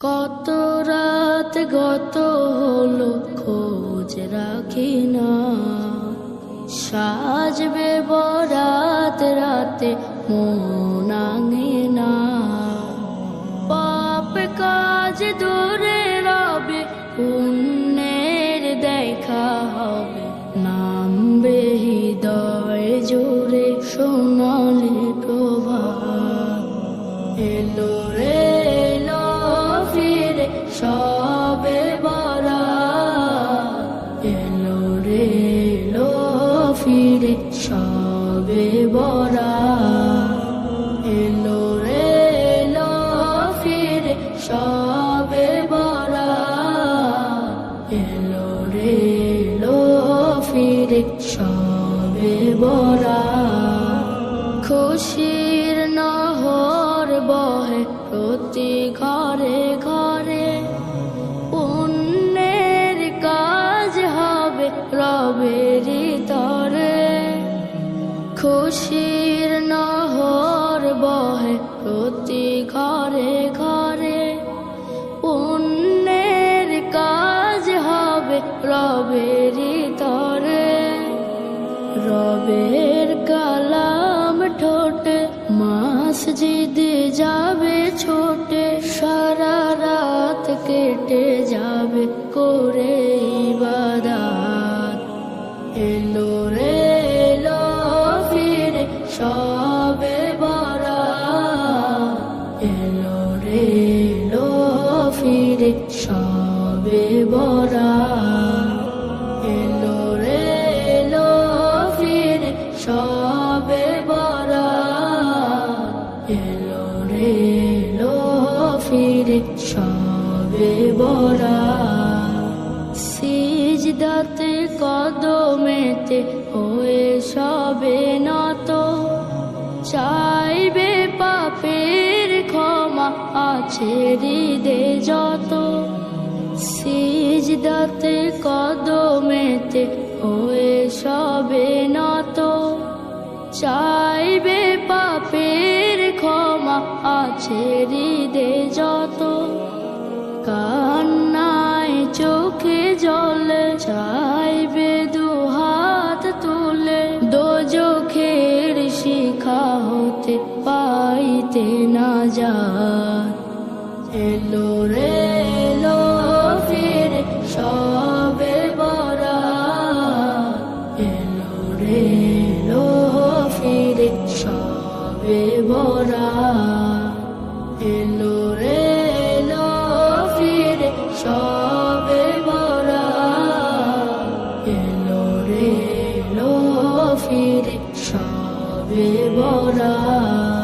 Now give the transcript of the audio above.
কত রাত গত হলো খোঁজ রাখি না, সাজবে বরাত রাতে মন আঙে না। পাপ কাজ দূরে রবে, পুণ্যের দেখা হবে, নামবে হৃদয় জুড়ে সোনালি প্রভাত। এলো রে এলো ফিরে সবে বরাত, এলো রে এলো ফিরে সবে বরাত, এলো রে এলো ফিরে সবে বরাত, এলো রে এলো ফিরে সবে বরাত। খুশির নহর বহে প্রতি ঘরে ঘরে, পুণ্যের কাজ হবে রবের তরে। খুশির নহর বহে প্রতি ঘরে ঘরে, পুণ্যের কাজ হবে রবের তরে। রবের কালাম ঠোঁটে মসজিদে যাবে ছোটে, সারা রাত কেটে যাবে করে ইবাদত। এলো রে এলো ফিরে সবে বরাত, এলো রে এলো ফিরে সবে বরাত, এলো রে এলো ফিরে সবে বরাত, এলো রে এলো ফিরে সবে বরাত। সিজদাতে কদমেতে হয়ে সবে নত, চাইবে পাপের ক্ষমা আছে হৃদে যত। সিজদাতে কদমেতে হয়ে সবে নত, চাইবে পাপের ক্ষমা আছে হৃদে যত। কান্নায় চোখে জলে চাইবে দুহাত তুলে, দোজখের শিখা হতে পাইতে না যাত। এলো রে এলো ফিরে সবে বরাত, এলো রে এলো ফিরে সবে বরাত, এলো রে এলো ফিরে সবে বরাত, এলো রে এলো ফিরে সবে বরাত।